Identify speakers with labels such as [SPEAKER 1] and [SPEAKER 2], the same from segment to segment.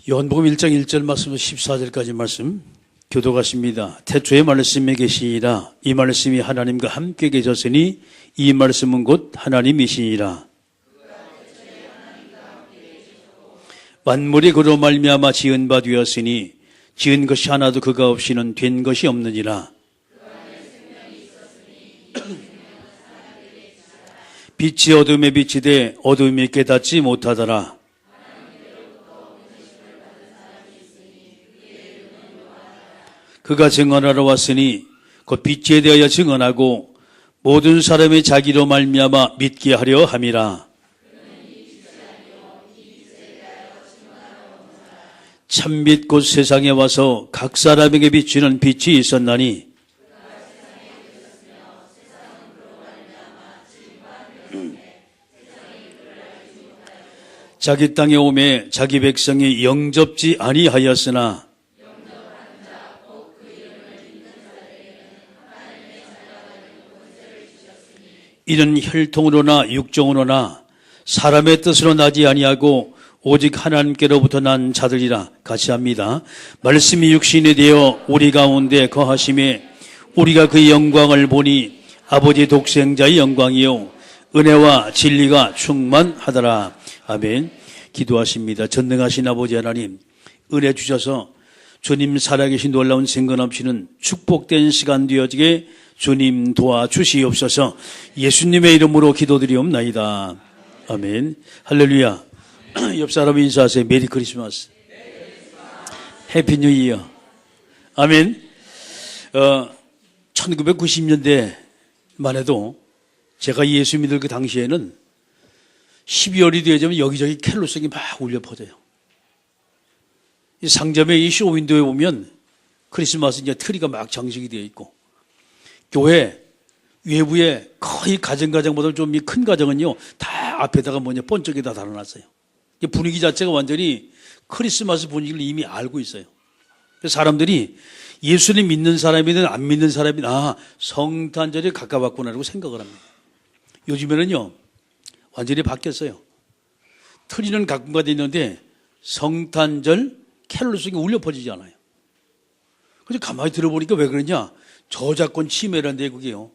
[SPEAKER 1] 요한복음 1장 1절 말씀 14절까지 말씀 교도하십니다. 태초에 말씀이 계시니라. 이 말씀이 하나님과 함께 계셨으니 이 말씀은 곧 하나님이시니라. 만물이 그로 말미암아 지은 바 되었으니 지은 것이 하나도 그가 없이는 된 것이 없느니라. 빛이 어둠에 비치되 어둠이 깨닫지 못하더라. 그가 증언하러 왔으니 곧 빛에 대하여 증언하고 모든 사람이 자기로 말미암아 믿게 하려 함이라. 참빛 곧 세상에 와서 각 사람에게 비추는 빛이 있었나니 자기 땅에 오매 자기 백성이 영접지 아니하였으나 이는 혈통으로나 육정으로나 사람의 뜻으로 나지 아니하고 오직 하나님께로부터 난 자들이라. 같이 합니다. 말씀이 육신이 되어 우리 가운데 거하심에 우리가 그 영광을 보니 아버지 독생자의 영광이요 은혜와 진리가 충만하더라. 아멘. 기도하십니다. 전능하신 아버지 하나님, 은혜 주셔서 주님 살아계신 놀라운 생각 넘치는 축복된 시간 되어지게 주님 도와주시옵소서. 예수님의 이름으로 기도드리옵나이다. 아멘. 할렐루야. 옆 사람 인사하세요. 메리 크리스마스. 해피 뉴 이어. 아멘. 1990년대만 해도 제가 예수 믿을 그 당시에는 12월이 되어지면 여기저기 캘롤송이 막 울려 퍼져요. 이 상점의 이 쇼윈도에 보면 크리스마스 이제 트리가 막 장식이 되어 있고, 교회 외부에 거의 가정보다 좀 큰 가정은요, 다 앞에다가 번쩍에다 달아놨어요. 분위기 자체가 완전히 크리스마스 분위기를 이미 알고 있어요. 그래서 사람들이 예수님 믿는 사람이든 안 믿는 사람이든 성탄절이 가까웠구나라고 생각을 합니다. 요즘에는요, 완전히 바뀌었어요. 트리는 가끔가 있는데 성탄절 캐롤송이 울려 퍼지지 않아요. 그래서 가만히 들어보니까 왜 그러냐? 저작권 침해란데 그게요.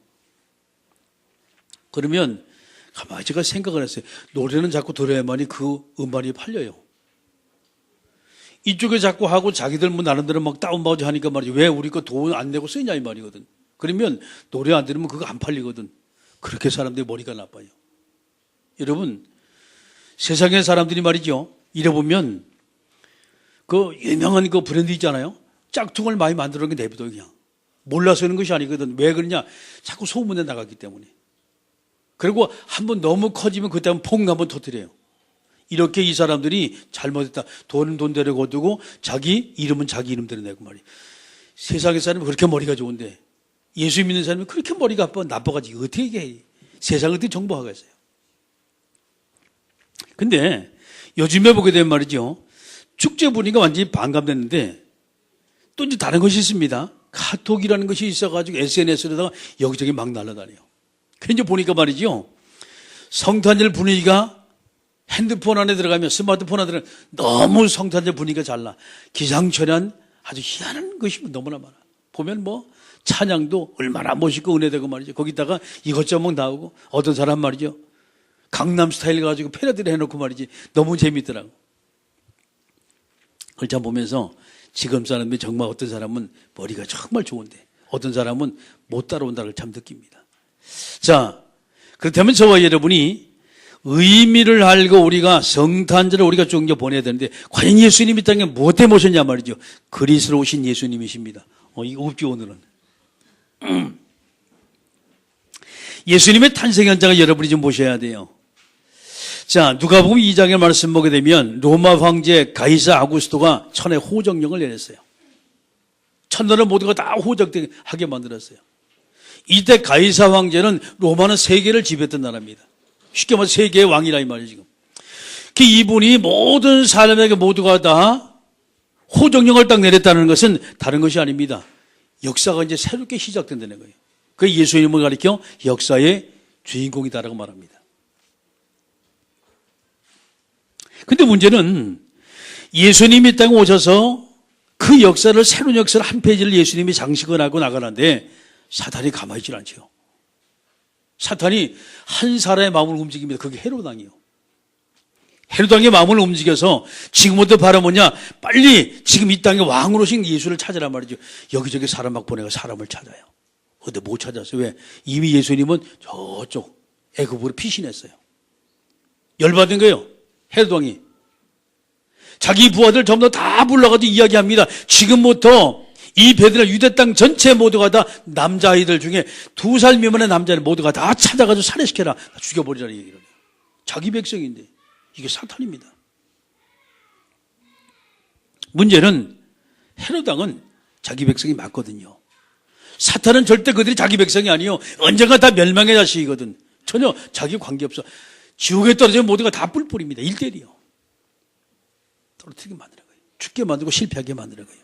[SPEAKER 1] 그러면 가만히 제가 생각을 했어요. 노래는 자꾸 들어야만이 그 음반이 팔려요. 이쪽에 자꾸 하고 자기들 나름대로 막 다운받아 하니까 말이죠. 왜 우리 거 돈 안 내고 쓰냐 이 말이거든. 그러면 노래 안 들으면 그거 안 팔리거든. 그렇게 사람들이 머리가 나빠요. 여러분, 세상의 사람들이 말이죠. 이래 보면 그 유명한 그 브랜드 있잖아요. 짝퉁을 많이 만들어 놓은 게 내비둬요, 그냥. 몰라서 하는 것이 아니거든. 왜 그러냐? 자꾸 소문에 나갔기 때문에. 그리고 한번 너무 커지면 그때 한번 터뜨려요. 이렇게 이 사람들이 잘못했다. 돈은 돈대로 거두고 자기 이름은 자기 이름대로 내고 말이에요. 세상의 사람은 그렇게 머리가 좋은데 예수 믿는 사람이 그렇게 머리가 나빠가지고 어떻게 해? 세상을 어떻게 정복하겠어요? 근데 요즘에 보게 되면 말이죠. 축제 분위기가 완전히 반감됐는데 또 이제 다른 것이 있습니다. 카톡이라는 것이 있어가지고 SNS에다가 여기저기 막 날아다녀요. 그래서 이제 보니까 말이죠. 성탄절 분위기가 핸드폰 안에 들어가면 스마트폰 안에 들어가면 너무 성탄절 분위기가 잘 나. 기상천외한 아주 희한한 것이 너무나 많아. 보면 찬양도 얼마나 멋있고 은혜되고 말이죠. 거기다가 이것저것 나오고 어떤 사람 말이죠. 강남 스타일 가지고 패러디를 해놓고 말이지. 너무 재밌더라고. 그걸 참 보면서 지금 사람들이 정말 어떤 사람은 머리가 정말 좋은데 어떤 사람은 못 따라온다는 걸 참 느낍니다. 자, 그렇다면 저와 여러분이 의미를 알고 우리가 성탄절을 우리가 쭉 보내야 되는데 과연 예수님이 이 땅에 무엇 때문에 오셨냐 말이죠. 그리스도로 오신 예수님이십니다. 이거 없죠 오늘은. 예수님의 탄생 현장을 여러분이 좀 보셔야 돼요. 자, 누가복음 2장의 말씀 보게 되면 로마 황제 가이사 아구스토가 천에 호적령을 내렸어요. 천나라 모두가 다 호적하게 만들었어요. 이때 가이사 황제는 로마는 세계를 지배했던 나라입니다. 쉽게 말해서 세계의 왕이라 이 말이에요 지금. 이분이 모든 사람에게 모두가 다 호적령을 딱 내렸다는 것은 다른 것이 아닙니다. 역사가 이제 새롭게 시작된다는 거예요. 그 예수님을 가리켜 역사의 주인공이다라고 말합니다. 근데 문제는 예수님이 이 땅에 오셔서 그 역사를, 새로운 역사를 한 페이지를 예수님이 장식을 하고 나가는데 사탄이 가만히 있지 않죠. 사탄이 한 사람의 마음을 움직입니다. 그게 헤롯 왕이요. 헤롯 왕의 마음을 움직여서 지금부터 바라 뭐냐, 빨리 지금 이 땅에 왕으로 오신 예수를 찾으란 말이죠. 여기저기 사람 막 보내가 사람을 찾아요. 근데 못 찾았어요. 왜? 이미 예수님은 저쪽 애굽으로 피신했어요. 열받은 거예요. 헤롯 왕이. 자기 부하들 전부 다 불러가지고 이야기합니다. 지금부터 이 베드레 유대 땅 전체 모두가 다 남자아이들 중에 2살 미만의 남자를 모두가 다 찾아가지고 살해시켜라. 죽여버리라는 얘기를 해요. 자기 백성인데. 이게 사탄입니다. 문제는 헤롯 왕은 자기 백성이 맞거든요. 사탄은 절대 그들이 자기 백성이 아니요. 언젠가 다 멸망의 자식이거든. 전혀 자기 관계없어. 지옥에 떨어지면 모두가 다 뿔뿔입니다. 1대1이요. 떨어뜨리게 만드는 거예요. 죽게 만들고 실패하게 만드는 거예요.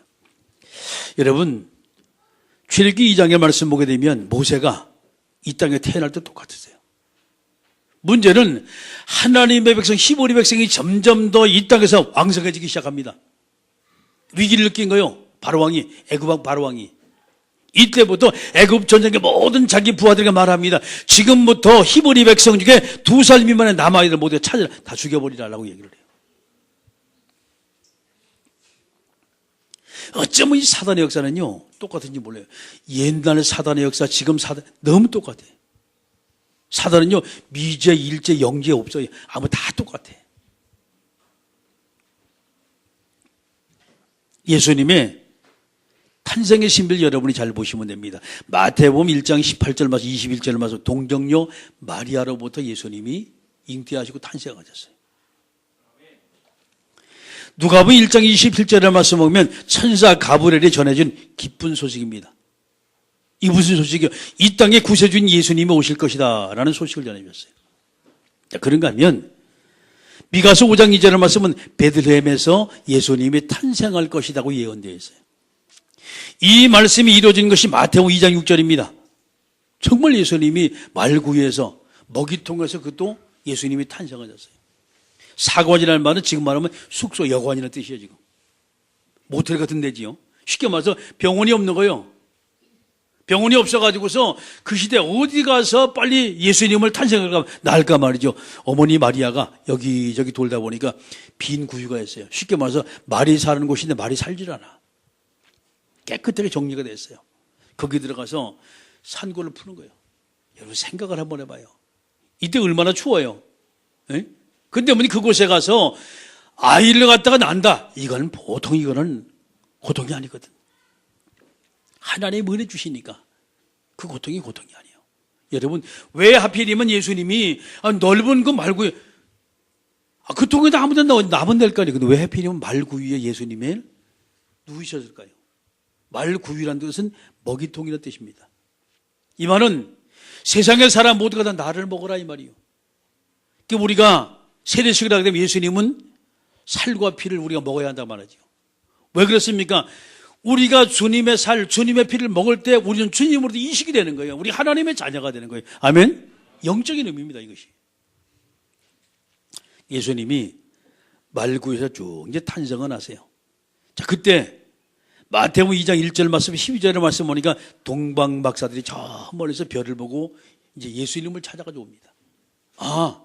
[SPEAKER 1] 여러분, 출애굽기 2장의 말씀 보게 되면 모세가 이 땅에 태어날 때 똑같으세요. 문제는 하나님의 백성, 히브리 백성이 점점 더 이 땅에서 왕성해지기 시작합니다. 위기를 느낀 거예요. 바로왕이, 애굽왕 바로왕이. 이때부터 애굽 전쟁의 모든 자기 부하들에게 말합니다. 지금부터 히브리 백성 중에 2살 미만의 남아이들 모두 찾으라. 다 죽여버리라라고 얘기를 해요. 어쩌면 이 사단의 역사는요, 똑같은지 몰라요. 옛날 사단의 역사, 지금 사단, 너무 똑같아요. 사단은요, 미제, 일제, 영제 없어요. 아무 다 똑같아. 예수님의 탄생의 신비를 여러분이 잘 보시면 됩니다. 마태복음 1장 18절 말씀, 21절 말씀, 동정녀 마리아로부터 예수님이 잉태하시고 탄생하셨어요. 누가복음 1장 27절의 말씀 보면 천사 가브리엘이 전해준 기쁜 소식입니다. 이 무슨 소식이요? 이 땅에 구세주인 예수님이 오실 것이다 라는 소식을 전해줬어요. 자, 그런가 하면 미가서 5장 2절의 말씀은 베들레헴에서 예수님이 탄생할 것이라고 예언되어 있어요. 이 말씀이 이루어진 것이 마태복음 2장 6절입니다. 정말 예수님이 말구유에서, 먹이통에서 그것도 예수님이 탄생하셨어요. 사관이라는 말은 지금 말하면 숙소, 여관이라는 뜻이에요. 지금 모텔 같은 데지요. 쉽게 말해서 병원이 없는 거예요. 병원이 없어가지고서 그 시대 어디 가서 빨리 예수님을 탄생을 날까 말이죠. 어머니 마리아가 여기저기 돌다 보니까 빈 구유가 있어요. 쉽게 말해서 말이 사는 곳인데 말이 살질 않아. 깨끗하게 정리가 됐어요. 거기 들어가서 산골을 푸는 거예요. 여러분 생각을 한번 해봐요. 이때 얼마나 추워요. 에? 근데 어머니 그곳에 가서 아이를 갖다가 난다. 이거는 보통 이거는 고통이 아니거든. 하나님이 은혜 주시니까 그 고통이 아니에요. 여러분 왜 하필이면 예수님이 넓은 그 말구유, 그 통에다 아무 데나 나면 될 거 아니에요. 근데 왜 하필이면 말구유에 예수님이 누우셨을까요? 말구유라는 뜻은 먹이통이라는 뜻입니다. 이 말은 세상의 사람 모두가 다 나를 먹으라 이 말이에요. 그러니까 우리가 세례식을 하게 되면 예수님은 살과 피를 우리가 먹어야 한다고 말하죠. 왜 그렇습니까? 우리가 주님의 살, 주님의 피를 먹을 때 우리는 주님으로도 인식이 되는 거예요. 우리 하나님의 자녀가 되는 거예요. 아멘? 영적인 의미입니다, 이것이. 예수님이 말구에서 쭉 이제 탄생을 하세요. 자, 그때 마태복음 2장 1절 말씀, 12절의 말씀 보니까 동방 박사들이 저 멀리서 별을 보고 이제 예수님을 찾아가지고 옵니다. 아,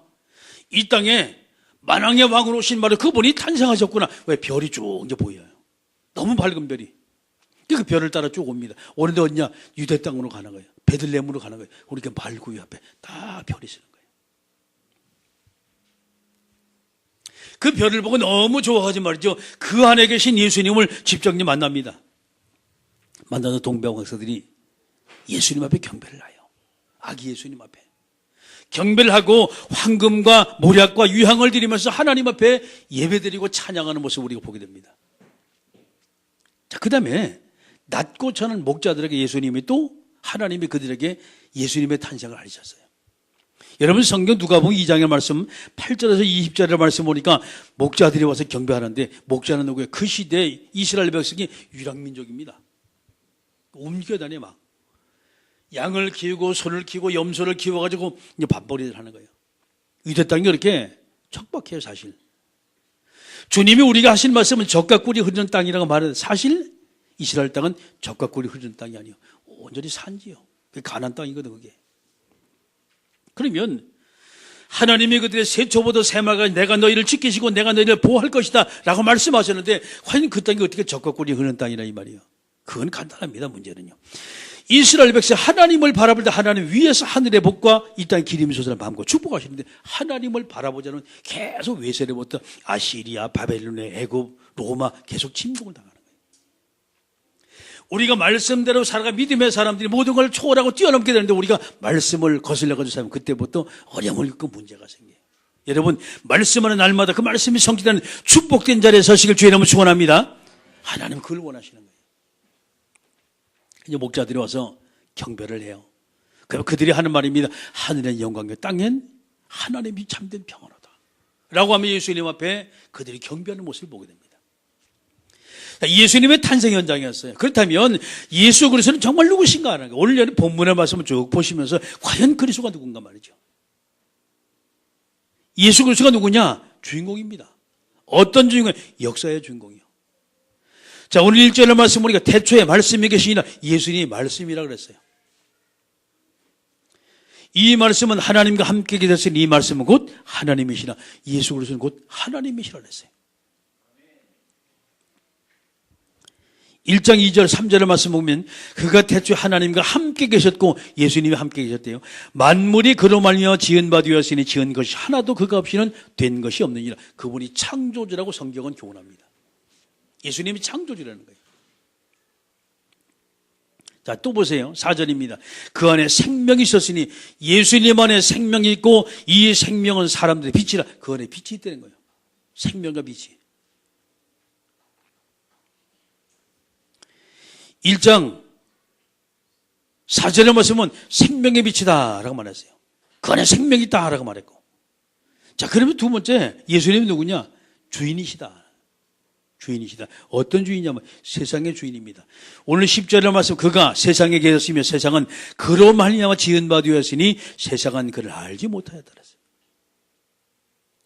[SPEAKER 1] 이 땅에 만왕의 왕으로 오신 바로 그분이 탄생하셨구나. 왜? 별이 쭉 이제 보여요. 너무 밝은 별이. 그 별을 따라 쭉 옵니다. 오는데 어디냐? 유대 땅으로 가는 거예요. 베들레헴으로 가는 거예요. 우리가 말구유 앞에 다 별이 서는 거예요. 그 별을 보고 너무 좋아하지 말이죠. 그 안에 계신 예수님을 직접 만납니다. 만나서 동방박사들이 예수님 앞에 경배를 해요. 아기 예수님 앞에. 경배를 하고 황금과 모략과 유향을 드리면서 하나님 앞에 예배드리고 찬양하는 모습을 우리가 보게 됩니다. 자, 그 다음에 낮고 자는 목자들에게 예수님이 또 하나님이 그들에게 예수님의 탄생을 알리셨어요. 여러분 성경 누가복음 2장의 말씀 8절에서 20절의 말씀 보니까 목자들이 와서 경배하는데 목자는 누구예요? 그 시대에 이스라엘 백성이 유랑민족입니다. 움직여 다녀 막. 양을 키우고 소를 키우고 염소를 키워가지고 이제 밥벌이를 하는 거예요. 유대 땅이 그렇게 척박해요 사실. 주님이 우리가 하신 말씀은 젖과 꿀이 흐르는 땅이라고 말하는데 사실 이스라엘 땅은 젖과 꿀이 흐르는 땅이 아니에요. 온전히 산지요. 그게 가나안 땅이거든 그게. 그러면 하나님이 그들의 새초보도 새마가 내가 너희를 지키시고 내가 너희를 보호할 것이다 라고 말씀하셨는데 과연 그 땅이 어떻게 젖과 꿀이 흐르는 땅이라 이 말이에요. 그건 간단합니다. 문제는요. 이스라엘 백성 하나님을 바라볼 때 하나님 위에서 하늘의 복과 이 땅의 기름이 솟아나는 밤과 축복하시는데 하나님을 바라보자는 계속 외세로부터 아시리아, 바벨론의 애굽, 로마 계속 침공을 당하는 거예요. 우리가 말씀대로 살아가 믿음의 사람들이 모든 걸 초월하고 뛰어넘게 되는데 우리가 말씀을 거슬려가지고 살면 그때부터 어려움을 겪고 문제가 생겨요. 여러분 말씀하는 날마다 그 말씀이 성취되는 축복된 자리에 서시길 주의 이름으로 축원합니다. 하나님 그걸 원하시는 거예요. 이제 목자들이 와서 경배를 해요. 그럼 그들이 하는 말입니다. 하늘의 영광과 땅엔 하나님이 참된 평안하다 라고 하면 예수님 앞에 그들이 경배하는 모습을 보게 됩니다. 예수님의 탄생 현장이었어요. 그렇다면 예수 그리스도는 정말 누구신가 하는 거예요. 오늘 본문의 말씀을 쭉 보시면서 과연 그리스도가 누군가 말이죠. 예수 그리스도가 누구냐? 주인공입니다. 어떤 주인공? 역사의 주인공이요. 자, 오늘 1절의 말씀 우리가 태초에 말씀이 계시니라 예수님이 말씀이라 그랬어요. 이 말씀은 하나님과 함께 계셨으니 이 말씀은 곧 하나님이시라 예수 그리스도는 곧 하나님이시라 그랬어요. 1장 2절 3절의 말씀 보면 그가 태초에 하나님과 함께 계셨고 예수님이 함께 계셨대요. 만물이 그로 말미암아 지은 바 되었으니 지은 것이 하나도 그가 없이는 된 것이 없느니라. 그분이 창조주라고 성경은 교훈합니다. 예수님이 창조주라는 거예요. 자, 또 보세요. 4절입니다. 그 안에 생명이 있었으니 예수님 안에 생명이 있고 이 생명은 사람들의 빛이라. 그 안에 빛이 있다는 거예요. 생명과 빛이. 1장 4절의 말씀은 생명의 빛이다 라고 말했어요. 그 안에 생명이 있다 라고 말했고. 자, 그러면 두 번째 예수님이 누구냐? 주인이시다. 주인이시다. 어떤 주인이냐면 세상의 주인입니다. 오늘 10절의 말씀 그가 세상에 계셨으며 세상은 그로 말미암아 지은 바 되었으니 세상은 그를 알지 못하였다 그랬어요.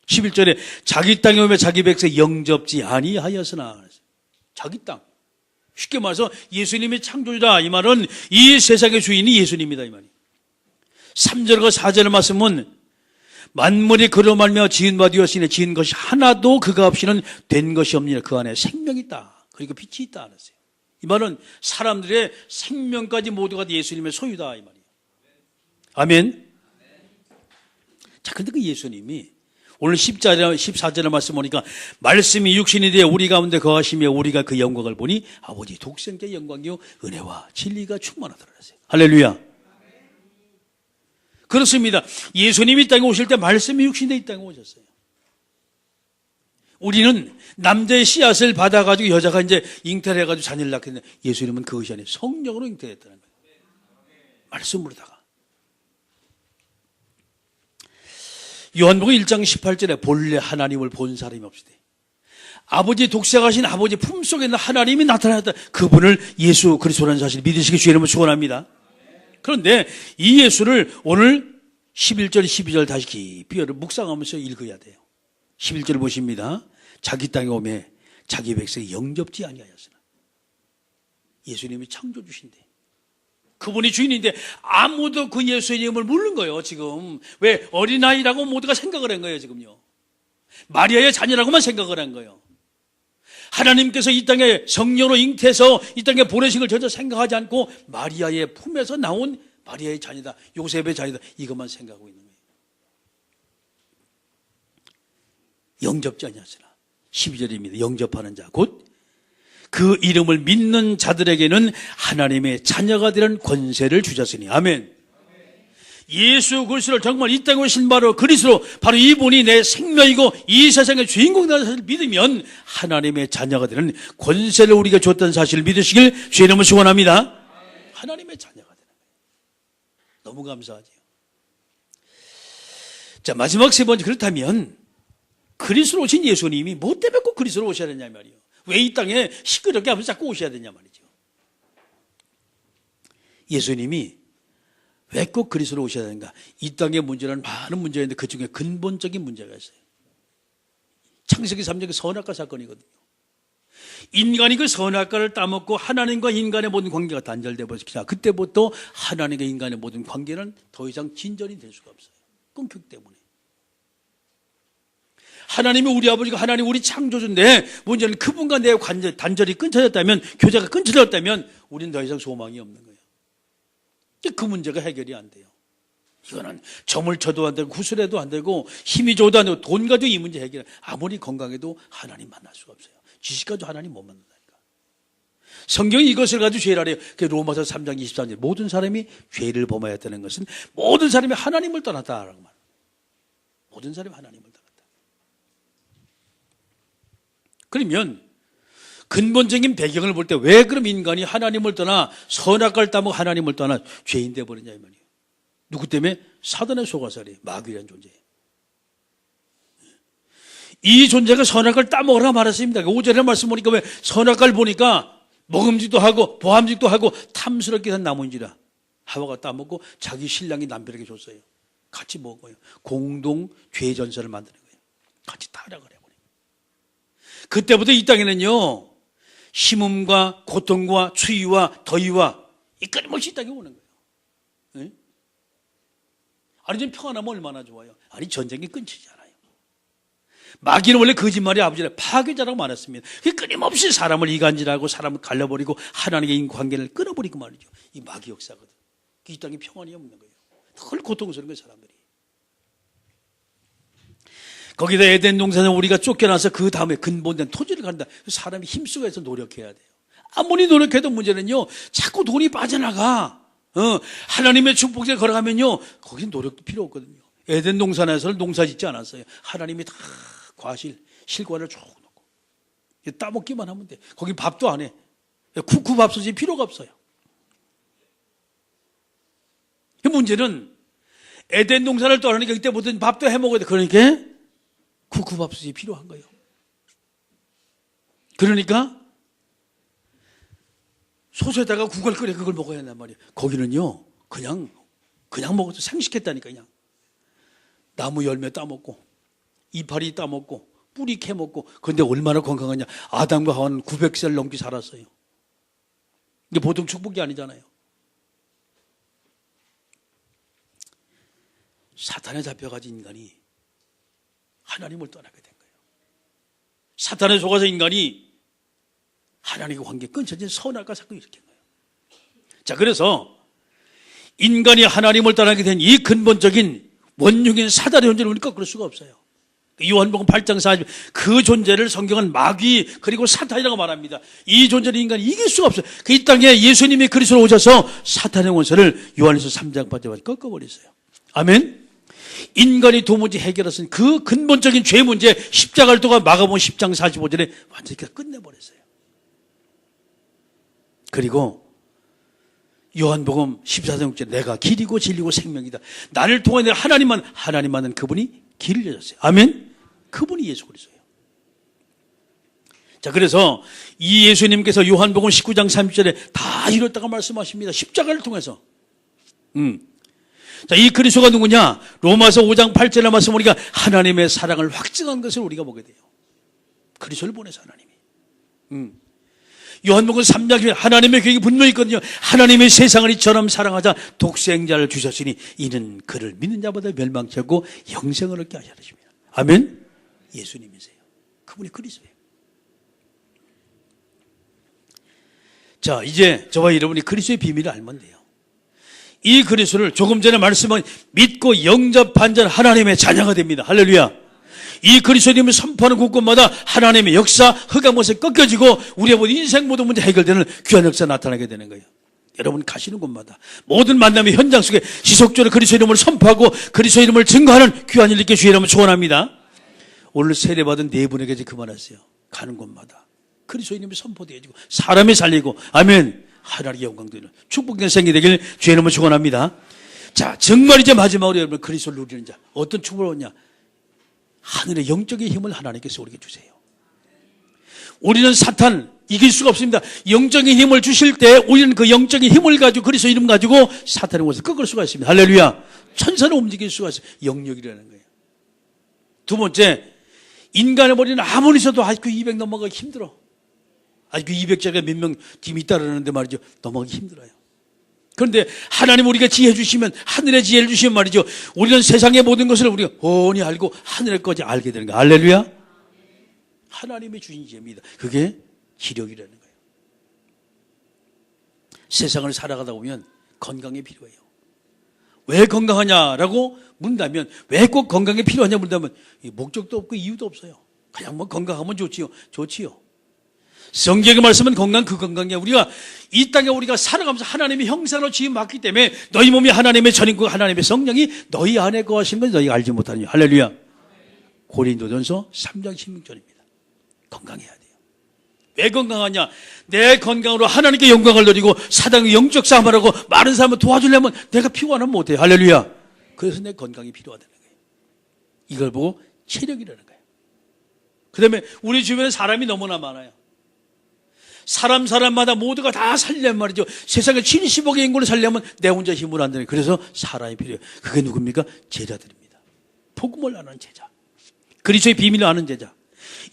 [SPEAKER 1] 11절에 자기 땅에 오며 자기 백성 영접지 아니하였으나 그랬어요. 자기 땅. 쉽게 말해서 예수님이 창조주다 이 말은 이 세상의 주인이 예수님이다 이 말이에요. 3절과 4절의 말씀은 만물이 그로 말미암아 지은 바 되었으니 지은 것이 하나도 그가 없이는 된 것이 없느니라. 그 안에 생명이 있다. 그리고 빛이 있다 그랬어요. 이 말은 사람들의 생명까지 모두가 예수님의 소유다 이 말이에요. 아멘. 자, 근데 그 예수님이 오늘 14절의 말씀 보니까 말씀이 육신이 되어 우리 가운데 거하시며 우리가 그 영광을 보니 아버지 독생자의 영광이요 은혜와 진리가 충만하더라 그랬어요. 할렐루야. 그렇습니다. 예수님이 이 땅에 오실 때 말씀이 육신이 이 땅에 오셨어요. 우리는 남자의 씨앗을 받아가지고 여자가 이제 잉태를 해가지고 자녀를 낳게 되는데 예수님은 그것이 아니에요. 성령으로 잉태했다는 거예요. 말씀으로다가. 요한복음 1장 18절에 본래 하나님을 본 사람이 없으되 아버지 독생하신 아버지 품속에 있는 하나님이 나타났다. 그분을 예수 그리스도라는 사실을 믿으시기 주의 이름으로 축원합니다. 그런데 이 예수를 오늘 11절 12절 다시 깊이 묵상하면서 읽어야 돼요. 11절 보십니다. 자기 땅에 오매 자기 백성이 영접지 아니하였으나 예수님이 창조주신데 그분이 주인인데 아무도 그 예수님을 모르는 거예요. 지금 왜 어린아이라고 모두가 생각을 한 거예요. 지금요. 마리아의 자녀라고만 생각을 한 거예요. 하나님께서 이 땅에 성령으로 잉태해서 이 땅에 보내신 걸 전혀 생각하지 않고 마리아의 품에서 나온 마리아의 자녀다, 요셉의 자녀다 이것만 생각하고 있는 거예요. 영접지 아니하시나 12절입니다. 영접하는 자 곧 그 이름을 믿는 자들에게는 하나님의 자녀가 되는 권세를 주셨으니 아멘. 예수 그리스도를 정말 이 땅에 오신 바로 그리스도 바로 이분이 내 생명이고 이 세상의 주인공이라는 사실을 믿으면 하나님의 자녀가 되는 권세를 우리가 줬다는 사실을 믿으시길 주의 이름으로 축원합니다. 하나님의 자녀가 되는 거예요. 너무 감사하죠. 자, 마지막 세 번째 그렇다면 그리스도로 오신 예수님이 뭐 때문에 꼭 그리스도로 오셔야 되냐 말이에요. 왜 이 땅에 시끄럽게 하면서 자꾸 오셔야 되냐 말이죠. 예수님이 왜 꼭 그리스도로 오셔야 되는가? 이 땅의 문제는 많은 문제가 있는데 그 중에 근본적인 문제가 있어요. 창세기 3장의 선악과 사건이거든요. 인간이 그 선악과를 따먹고 하나님과 인간의 모든 관계가 단절되어 버렸습니다. 그때부터 하나님과 인간의 모든 관계는 더 이상 진전이 될 수가 없어요. 끊겼기 때문에. 하나님이 우리 아버지가 하나님 우리 창조주인데 문제는 그분과 내 관계 단절이 끊어졌다면, 교제가 끊어졌다면 우리는 더 이상 소망이 없는 거예요. 그 문제가 해결이 안 돼요. 이거는 점을 쳐도 안 되고 구슬해도 안 되고 힘이 줘도 안 되고 돈 가지고 이 문제 해결, 아무리 건강해도 하나님 만날 수가 없어요. 지식 가지고 하나님 못 만난다니까. 성경이 이것을 가지고 죄를 하래요. 로마서 3장 23절 모든 사람이 죄를 범하였다는 것은 모든 사람이 하나님을 떠났다라고 말합니다. 모든 사람이 하나님을 떠났다. 그러면 근본적인 배경을 볼 때 왜 그럼 인간이 하나님을 떠나 선악과를 따먹고 하나님을 떠나 죄인 되어버렸냐 이 말이에요. 누구 때문에? 사단의 속아살이 마귀라는 존재예요. 이 존재가 선악과를 따먹으라고 말했습니다. 5절에 말씀 보니까 왜 선악과를 보니까 먹음직도 하고 보암직도 하고 탐스럽게 한 나무인지라 하와가 따먹고 자기 신랑이 남편에게 줬어요. 같이 먹어요. 공동 죄전설을 만드는 거예요. 같이 타락을 해버려요. 그때부터 이 땅에는요 심음과 고통과 추위와 더위와 이 끊임없이 이 땅에 오는 거예요. 네? 아니 좀 평안하면 얼마나 좋아요. 아니 전쟁이 끊이지 않아요. 마귀는 원래 거짓말이 아버지라 파괴자라고 말했습니다. 끊임없이 사람을 이간질하고 사람을 갈라버리고 하나님의 관계를 끊어버리고 말이죠. 이 마귀 역사거든. 이 땅에 평안이 없는 거예요. 늘 고통스러운 거예요 사람들이. 거기다 에덴 동산에 우리가 쫓겨나서 그 다음에 근본된 토지를 간다. 사람이 힘쓰고 해서 노력해야 돼요. 아무리 노력해도 문제는요 자꾸 돈이 빠져나가. 하나님의 축복에 걸어가면요 거긴 노력도 필요 없거든요. 에덴 동산에서는 농사 짓지 않았어요. 하나님이 다 과실, 실과를 쭉 넣고 따먹기만 하면 돼. 거기 밥도 안 해. 쿠쿠밥솥이 필요가 없어요. 문제는 에덴 동산을 떠나니까 그때부터 밥도 해먹어야 돼. 그러니까 쿠쿠밥솥이 필요한 거예요. 그러니까 솥에다가 국을 끓여 그걸 먹어야 한단 말이에요. 거기는요 그냥 먹어도 생식했다니까. 그냥 나무 열매 따먹고 이파리 따먹고 뿌리 캐먹고. 그런데 얼마나 건강하냐. 아담과 하와는 900살 넘게 살았어요. 이게 보통 축복이 아니잖아요. 사탄에 잡혀가진 인간이 하나님을 떠나게 된 거예요. 사탄에 속아서 인간이 하나님과 관계 끊어진 선악과 사건이 일으킨 거예요. 자, 그래서 인간이 하나님을 떠나게 된 이 근본적인 원흉인 사단의 존재를 우리는 꺾을 수가 없어요. 요한복음 8장 40, 그 존재를 성경은 마귀 그리고 사탄이라고 말합니다. 이 존재를 인간이 이길 수가 없어요. 이 땅에 예수님이 그리스도로 오셔서 사탄의 원수를 요한에서 3장 8절까지 꺾어버렸어요. 아멘. 인간이 도무지 해결할 수 있는 그 근본적인 죄 문제, 십자가를 통한 마가복음 10장 45절에 완전히 끝내버렸어요. 그리고 요한복음 14장 6절에 내가 길이고 진리고 생명이다. 나를 통해 하나님만은 그분이 길을 여셨어요. 아멘. 그분이 예수 그리스도예요. 자, 그래서 이 예수님께서 요한복음 19장 30절에 다 이뤘다고 말씀하십니다. 십자가를 통해서. 자, 이 그리스도가 누구냐? 로마서 5장 8절에 말씀 보니까 하나님의 사랑을 확증한 것을 우리가 보게 돼요. 그리스도를 보내서 하나님이. 요한복음 3장에 하나님의 계획이 분명히 있거든요. 하나님의 세상을 이처럼 사랑하자 독생자를 주셨으니 이는 그를 믿는 자보다 멸망치 않고 영생을 얻게 하시라 하십니다. 아멘. 예수님이세요. 그분이 그리스도예요. 자, 이제 저와 여러분이 그리스도의 비밀을 알면 돼요. 이 그리스도를 조금 전에 말씀한 믿고 영접한 자는 하나님의 자녀가 됩니다. 할렐루야. 이 그리스도님을 선포하는 곳곳마다 하나님의 역사, 흑암 것이 꺾여지고 우리의 모든 인생 모든 문제 해결되는 귀한 역사가 나타나게 되는 거예요. 여러분 가시는 곳마다 모든 만남의 현장 속에 지속적으로 그리스도 이름을 선포하고 그리스도 이름을 증거하는 귀한 일 있게 주의 이름을 축원합니다. 오늘 세례받은 네 분에게 이제 그만하세요. 가는 곳마다 그리스도 이름이 선포되어지고 사람이 살리고 아멘. 하나님의 영광되는 축복된 생이 되길 주의 이름을 축원합니다. 자, 정말 이제 마지막으로 여러분 그리스도를 누리는 자 어떤 축복을 얻냐? 하늘의 영적인 힘을 하나님께서 우리에게 주세요. 우리는 사탄 이길 수가 없습니다. 영적인 힘을 주실 때 우리는 그 영적인 힘을 가지고 그리스도 이름 가지고 사탄의 것을 꺾을 수가 있습니다. 할렐루야. 천사는 움직일 수가 있어요. 영역이라는 거예요. 두 번째, 인간의 머리는 아무리 있어도 아직도 200 넘어가기 힘들어. 아직도 200자가 몇 명 팀이 따르는데 말이죠. 넘어가기 힘들어요. 그런데 하나님 우리가 지혜 주시면, 하늘의 지혜를 주시면 말이죠. 우리는 세상의 모든 것을 우리가 훤히 알고 하늘의 것을 알게 되는 거예요. 할렐루야. 하나님이 주신 지혜입니다. 그게 기력이라는 거예요. 세상을 살아가다 보면 건강이 필요해요. 왜 건강하냐라고 묻는다면, 왜 꼭 건강이 필요하냐 묻는다면 목적도 없고 이유도 없어요. 그냥 뭐 건강하면 좋지요. 성경의 말씀은 건강, 그 건강이야. 우리가 이 땅에 우리가 살아가면서 하나님의 형상으로 지음 받기 때문에 너희 몸이 하나님의 전이고 하나님의 성령이 너희 안에 거하신 건 너희가 알지 못하느냐. 할렐루야. 고린도전서 3장 16절입니다. 건강해야 돼요. 왜 건강하냐? 내 건강으로 하나님께 영광을 드리고 사단의 영적 싸움을 하고 많은 사람을 도와주려면 내가 피곤하면 못해요. 할렐루야. 그래서 내 건강이 필요하다는 거예요. 이걸 보고 체력이라는 거예요. 그 다음에 우리 주변에 사람이 너무나 많아요. 사람마다 모두가 다 살려면 말이죠. 세상에 70억의 인구를 살려면 내 혼자 힘으로 안 되는 거예요. 그래서 사람이 필요해요. 그게 누굽니까? 제자들입니다. 복음을 아는 제자. 그리스도의 비밀을 아는 제자.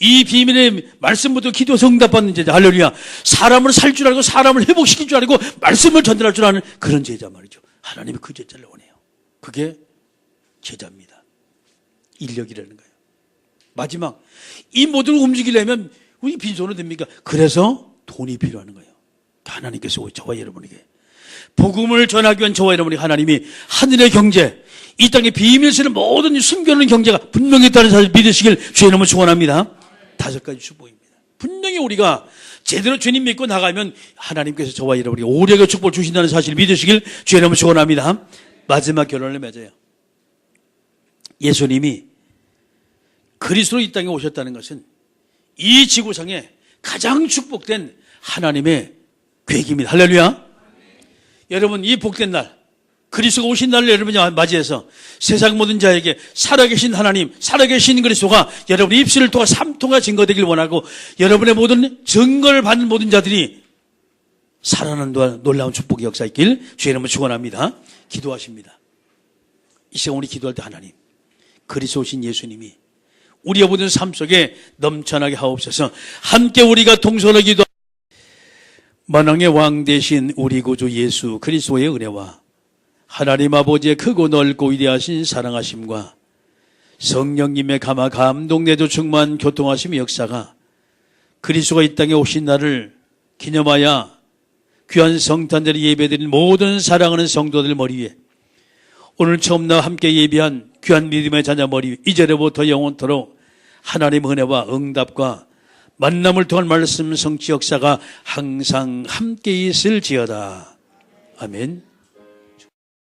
[SPEAKER 1] 이 비밀의 말씀부터 기도에서 응답받는 제자. 할렐루야. 사람을 살 줄 알고 사람을 회복시킬 줄 알고 말씀을 전달할 줄 아는 그런 제자 말이죠. 하나님이 그 제자를 원해요. 그게 제자입니다. 인력이라는 거예요. 마지막, 이 모든 걸 움직이려면 우리 빈손으로 됩니까? 그래서 돈이 필요한 거예요. 하나님께서 저와 여러분에게 복음을 전하기 위한 저와 여러분에게 하나님이 하늘의 경제, 이 땅의 비밀스러운 모든 숨겨놓은 경제가 분명히 있다는 사실 믿으시길 주의 이름으로 축원합니다. 5가지 축복입니다. 분명히 우리가 제대로 주님 믿고 나가면 하나님께서 저와 여러분에게 오래의 축복을 주신다는 사실을 믿으시길 주의 이름으로 축원합니다. 마지막 결론을 맺어요. 예수님이 그리스도로 이 땅에 오셨다는 것은 이 지구상에 가장 축복된 하나님의 계획입니다. 할렐루야. 여러분, 이 복된 날, 그리스도가 오신 날을 여러분이 맞이해서 세상 모든 자에게 살아계신 하나님, 살아계신 그리스도가 여러분의 입술을 통해 삼통하 증거되길 원하고, 여러분의 모든 증거를 받는 모든 자들이 살아나는 동안 놀라운 축복의 역사 있길 주의 이름으로 축원합니다. 기도하십니다. 이 시간 우리 기도할 때 하나님, 그리스도 오신 예수님이 우리의 모든 삶 속에 넘쳐나게 하옵소서. 함께 우리가 동서로 기도. 만왕의 왕 되신 우리 구주 예수 그리스도의 은혜와 하나님 아버지의 크고 넓고 위대하신 사랑하심과 성령님의 감화 감동 내도 충만 교통하심의 역사가 그리스도가 이 땅에 오신 날을 기념하여 귀한 성탄절에 예배드린 모든 사랑하는 성도들 머리 위에, 오늘 처음 나와 함께 예배한 귀한 믿음의 자녀 머리 위에 이제로부터 영원토록 하나님의 은혜와 응답과 만남을 통한 말씀 성취 역사가 항상 함께 있을지어다. 아멘.